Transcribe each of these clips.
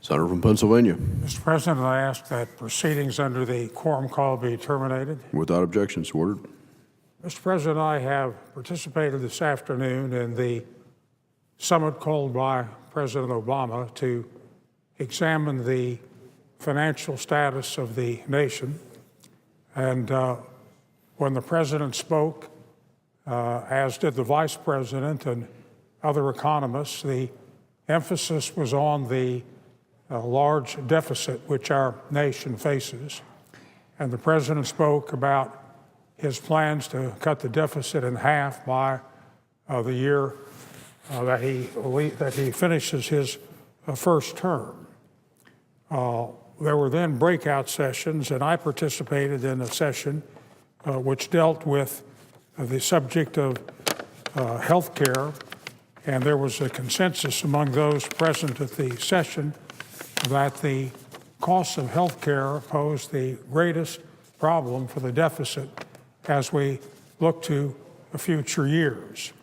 Senator from Pennsylvania. Mr. President, I ask that proceedings under the quorum call be terminated. Without objection, so ordered. Mr. President, I have participated this afternoon in the summit called by President Obama to examine the financial status of the nation. And when the President spoke, as did the Vice President and other economists, the emphasis was on the large deficit which our nation faces. And the President spoke about his plans to cut the deficit in half by the year that he finishes his first term. There were then breakout sessions, and I participated in a session which dealt with the subject of health care, and there was a consensus among those present at the session that the costs of health care pose the greatest problem for the deficit as we look to the future years.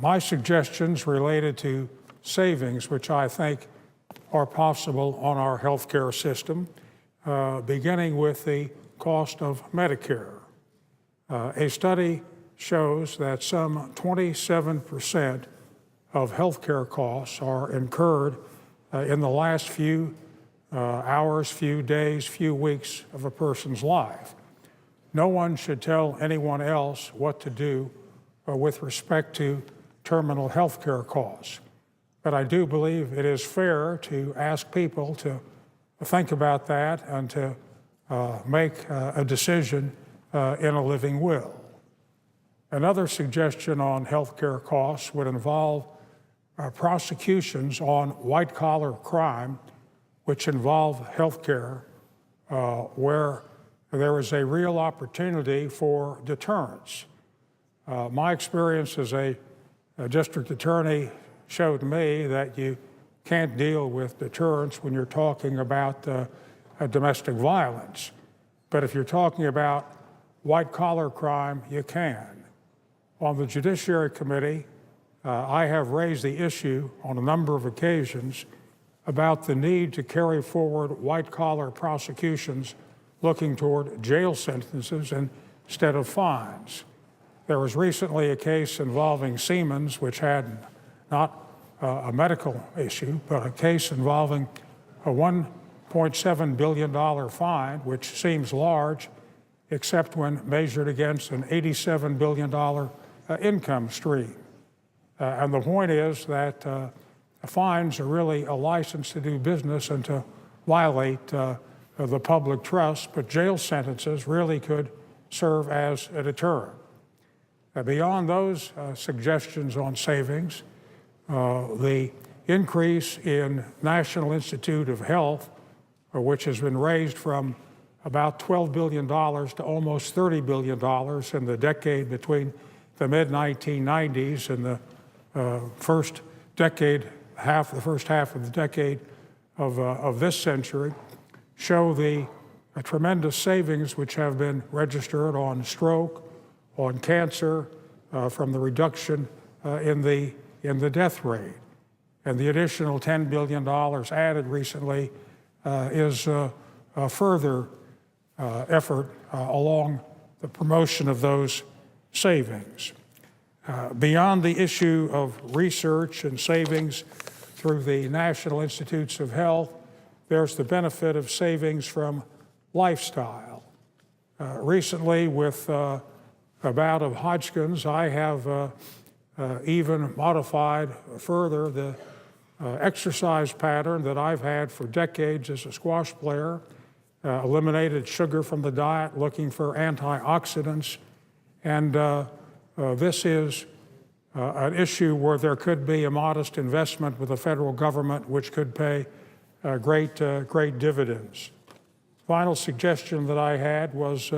My suggestions related to savings, which I think are possible on our health care system, beginning with the cost of Medicare. A study shows that some 27% of health care costs are incurred in the last few hours, few days, few weeks of a person's life. No one should tell anyone else what to do with respect to terminal health care costs. But I do believe it is fair to ask people to think about that and to make a decision in a living will. Another suggestion on health care costs would involve prosecutions on white-collar crime, which involve health care, where there is a real opportunity for deterrence. My experience as a district attorney showed me that you can't deal with deterrence when you're talking about domestic violence. But if you're talking about white-collar crime, you can. On the Judiciary Committee, I have raised the issue on a number of occasions about the need to carry forward white-collar prosecutions looking toward jail sentences instead of fines. There was recently a case involving Siemens, which had not a medical issue, but a case involving a $1.7 billion fine, which seems large, except when measured against an $87 billion income stream. And the point is that fines are really a license to do business and to violate the public trust, but jail sentences really could serve as a deterrent. Beyond those suggestions on savings, the increase in National Institute of Health, which has been raised from about $12 billion to almost $30 billion in the decade between the mid-1990s and the first half of the decade of this century, show the tremendous savings which have been registered on stroke, on cancer, from the reduction in the death rate. And the additional $10 billion added recently is a further effort along the promotion of those savings. Beyond the issue of research and savings through the National Institutes of Health, there's the benefit of savings from lifestyle. Recently, with a bout of Hodgkin's, I have even modified further the exercise pattern that I've had for decades as a squash player, eliminated sugar from the diet, looking for antioxidants, and this is an issue where there could be a modest investment with the federal government, which could pay great dividends. Final suggestion that I had was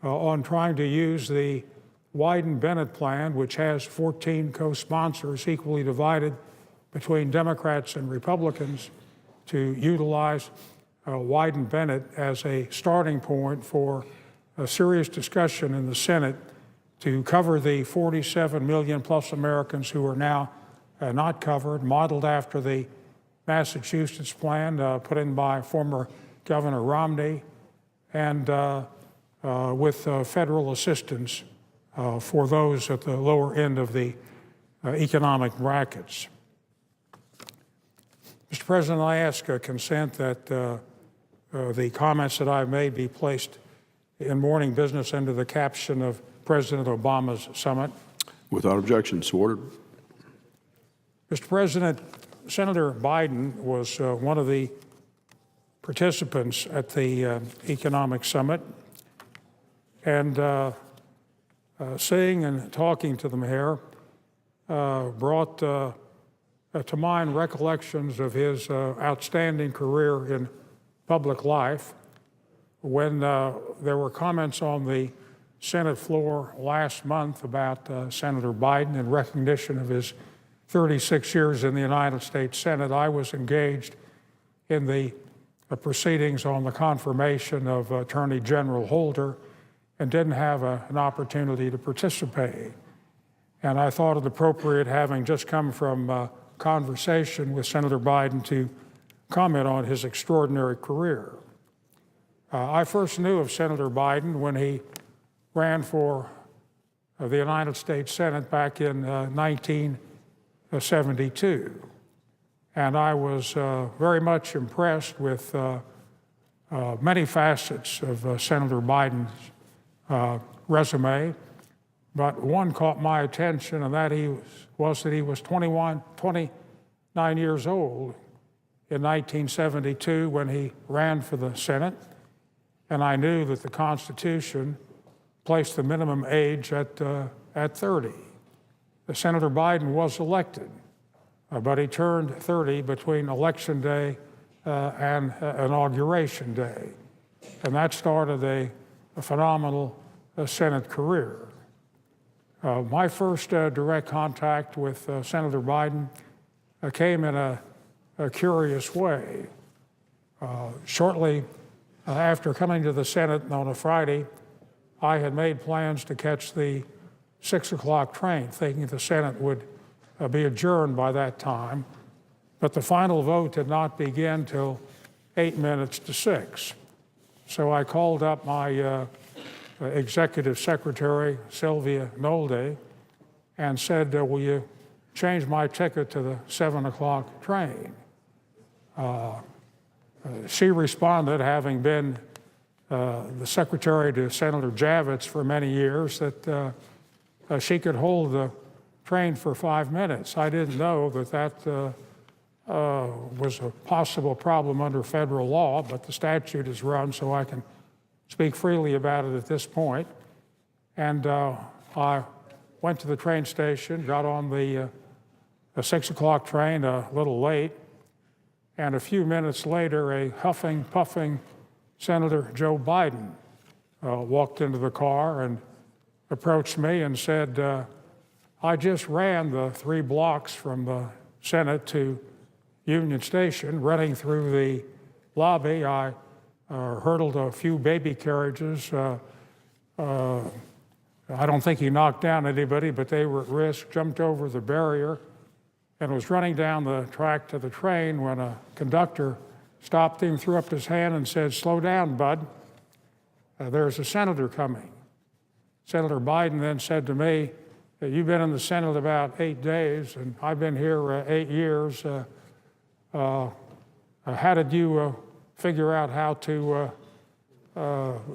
on trying to use the Wyden-Bennett plan, which has 14 co-sponsors equally divided between Democrats and Republicans, to utilize Wyden-Bennett as a starting point for a serious discussion in the Senate to cover the 47 million plus Americans who are now not covered, modeled after the Massachusetts plan put in by former Governor Romney, and with federal assistance for those at the lower end of the economic brackets. Mr. President, I ask consent that the comments that I've made be placed in morning business under the caption of President Obama's summit. Without objection, so ordered. Mr. President, Senator Biden was one of the participants at the economic summit, and seeing and talking to the mayor brought to mind recollections of his outstanding career in public life when there were comments on the Senate floor last month about Senator Biden in recognition of his 36 years in the United States Senate. I was engaged in the proceedings on the confirmation of Attorney General Holder and didn't have an opportunity to participate. And I thought it appropriate, having just come from conversation with Senator Biden, to comment on his extraordinary career. I first knew of Senator Biden when he ran for the United States Senate back in 1972. And I was very much impressed with many facets of Senator Biden's resume, but one caught my attention, and that was that he was 29 years old in 1972 when he ran for the Senate, and I knew that the Constitution placed the minimum age at 30. Senator Biden was elected, but he turned 30 between Election Day and Inauguration Day, and that started a phenomenal Senate career. My first direct contact with Senator Biden came in a curious way. Shortly after coming to the Senate on a Friday, I had made plans to catch the 6 o'clock train, thinking the Senate would be adjourned by that time, but the final vote did not begin till 8 minutes to 6. So I called up my executive secretary, Sylvia Nolde, and said, will you change my ticket to the 7 o'clock train? She responded, having been the secretary to Senator Javits for many years, that she could hold the train for 5 minutes. I didn't know that was a possible problem under federal law, but the statute is run so I can speak freely about it at this point. And I went to the train station, got on the 6 o'clock train a little late, and a few minutes later, a huffing, puffing Senator Joe Biden walked into the car and approached me and said, I just ran the 3 blocks from the Senate to Union Station. Running through the lobby, I hurdled a few baby carriages. I don't think he knocked down anybody, but they were at risk, jumped over the barrier, and was running down the track to the train when a conductor stopped him, threw up his hand, and said, slow down, bud. There's a senator coming. Senator Biden then said to me, you've been in the Senate about 8 days, and I've been here 8 years. How did you figure out how to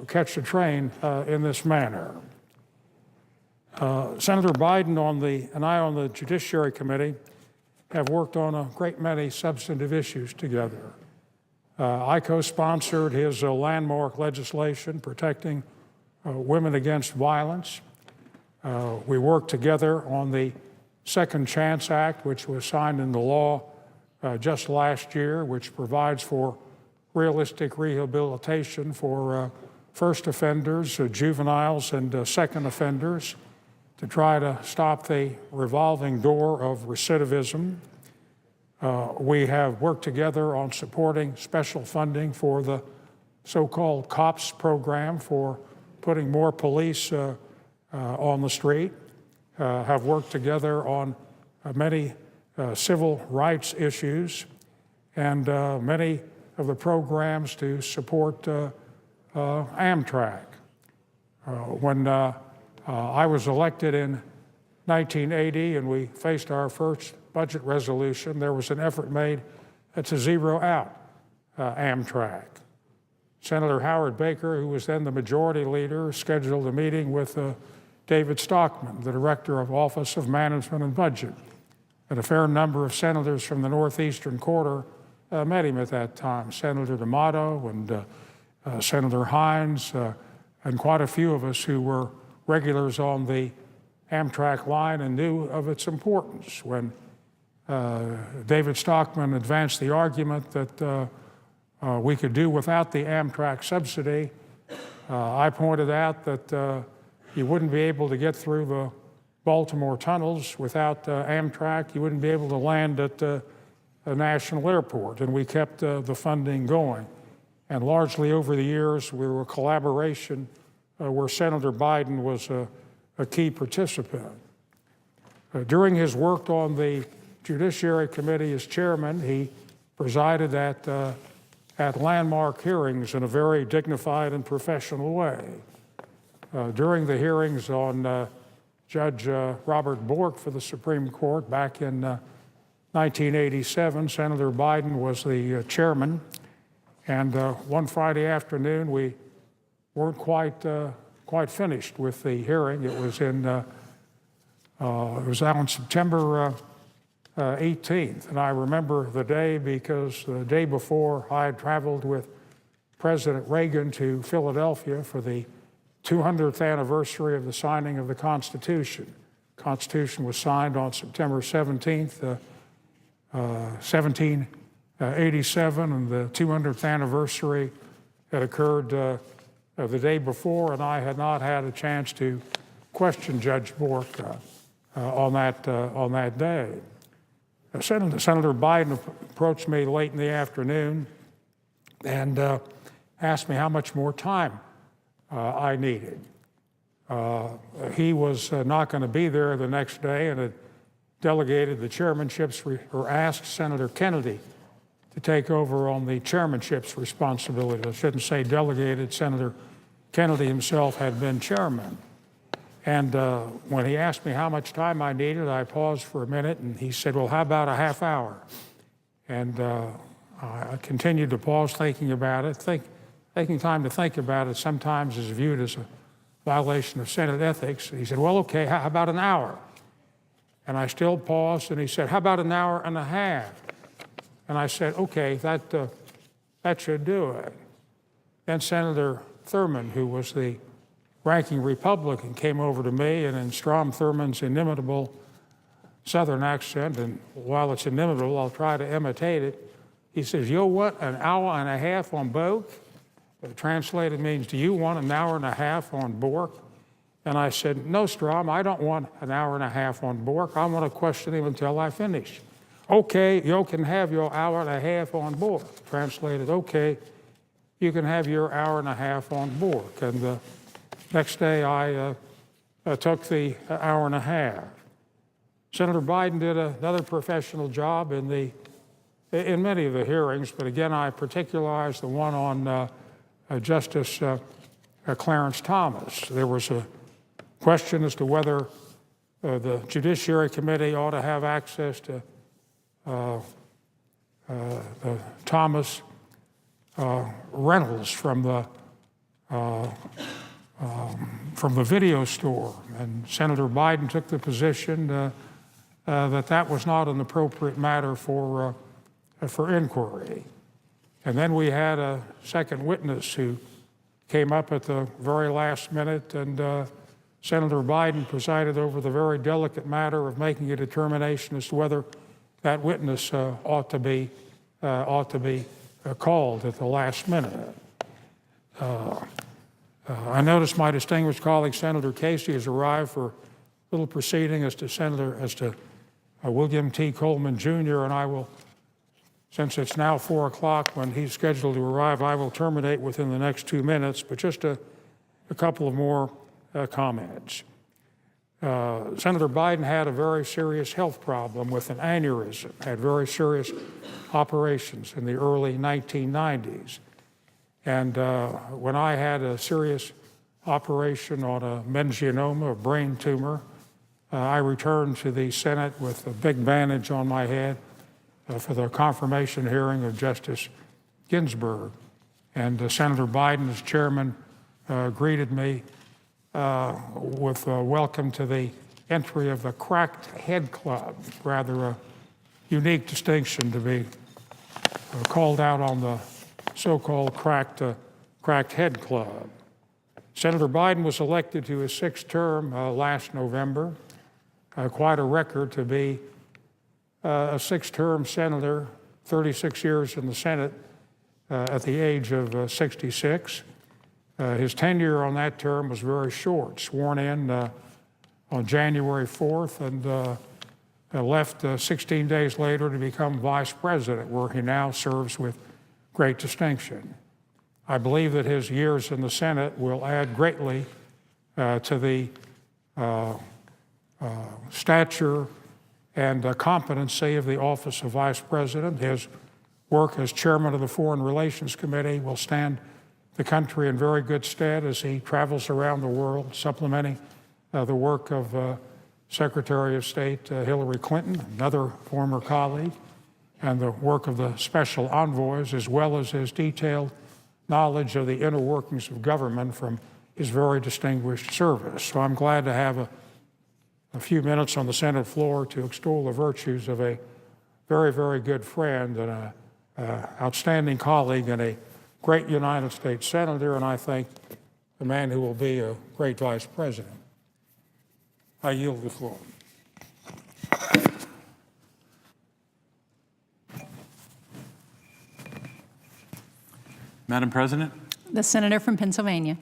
catch the train in this manner? Senator Biden and I on the Judiciary Committee have worked on a great many substantive issues together. I co-sponsored his landmark legislation protecting women against violence. We worked together on the Second Chance Act, which was signed into law just last year, which provides for realistic rehabilitation for first offenders, juveniles, and second offenders to try to stop the revolving door of recidivism. We have worked together on supporting special funding for the so-called COPS program for putting more police on the street, have worked together on many civil rights issues, and many of the programs to support Amtrak. When I was elected in 1980 and we faced our first budget resolution, there was an effort made to zero out Amtrak. Senator Howard Baker, who was then the majority leader, scheduled a meeting with David Stockman, the director of Office of Management and Budget. And a fair number of senators from the Northeastern Quarter met him at that time. Senator D'Amato and Senator Hines, and quite a few of us who were regulars on the Amtrak line and knew of its importance. When David Stockman advanced the argument that we could do without the Amtrak subsidy, I pointed out that you wouldn't be able to get through the Baltimore tunnels without Amtrak. You wouldn't be able to land at a national airport, and we kept the funding going. And largely over the years, we were a collaboration where Senator Biden was a key participant. During his work on the Judiciary Committee as chairman, he presided at landmark hearings in a very dignified and professional way. During the hearings on Judge Robert Bork for the Supreme Court back in 1987, Senator Biden was the chairman. And one Friday afternoon, we weren't quite finished with the hearing. It was on September 18th, and I remember the day because the day before I had traveled with President Reagan to Philadelphia for the 200th anniversary of the signing of the Constitution. The Constitution was signed on September 17th, 1787, and the 200th anniversary had occurred the day before, and I had not had a chance to question Judge Bork on that day. Senator Biden approached me late in the afternoon and asked me how much more time I needed. He was not going to be there the next day and had delegated the chairmanships or asked Senator Kennedy to take over on the chairmanship's responsibility. I shouldn't say delegated. Senator Kennedy himself had been chairman. And when he asked me how much time I needed, I paused for a minute, and he said, well, how about a half hour? And I continued to pause, thinking about it. Taking time to think about it sometimes is viewed as a violation of Senate ethics. He said, well, okay, how about an hour? And I still paused, and he said, how about an hour and a half? And I said, okay, that should do it. Then Senator Thurmond, who was the ranking Republican, came over to me, and in Strom Thurmond's inimitable Southern accent, and while it's inimitable, I'll try to imitate it, he says, you want an hour and a half on both? Translated means, do you want an hour and a half on Bork? And I said, no, Strom, I don't want an hour and a half on Bork. I want to question him until I finish. Okay, you can have your hour and a half on Bork. Translated, okay, you can have your hour and a half on Bork. And the next day I took the hour and a half. Senator Biden did another professional job in many of the hearings, but again, I particularized the one on Justice Clarence Thomas. There was a question as to whether the Judiciary Committee ought to have access to the Thomas rentals from the video store. And Senator Biden took the position that was not an appropriate matter for inquiry. And then we had a second witness who came up at the very last minute, and Senator Biden presided over the very delicate matter of making a determination as to whether that witness ought to be called at the last minute. I noticed my distinguished colleague Senator Casey has arrived for a little proceeding as to William T. Coleman Jr., and I will, since it's now 4 o'clock when he's scheduled to arrive, I will terminate within the next 2 minutes, but just a couple of more comments. Senator Biden had a very serious health problem with an aneurysm, had very serious operations in the early 1990s. And when I had a serious operation on a meningioma, a brain tumor, I returned to the Senate with a big bandage on my head for the confirmation hearing of Justice Ginsburg. And Senator Biden, as chairman, greeted me with a welcome to the entry of the Cracked Head Club, rather a unique distinction to be called out on the so-called Cracked Head Club. Senator Biden was elected to his 6th term last November. Quite a record to be a 6th-term senator, 36 years in the Senate at the age of 66. His tenure on that term was very short, sworn in on January 4th and left 16 days later to become vice president, where he now serves with great distinction. I believe that his years in the Senate will add greatly to the stature and competency of the office of vice president. His work as chairman of the Foreign Relations Committee will stand the country in very good stead as he travels around the world, supplementing the work of Secretary of State Hillary Clinton, another former colleague, and the work of the special envoys, as well as his detailed knowledge of the inner workings of government from his very distinguished service. So I'm glad to have a few minutes on the Senate floor to extol the virtues of a very, very good friend and an outstanding colleague and a great United States Senator, and I think a man who will be a great vice president. I yield the floor. Madam President. The senator from Pennsylvania.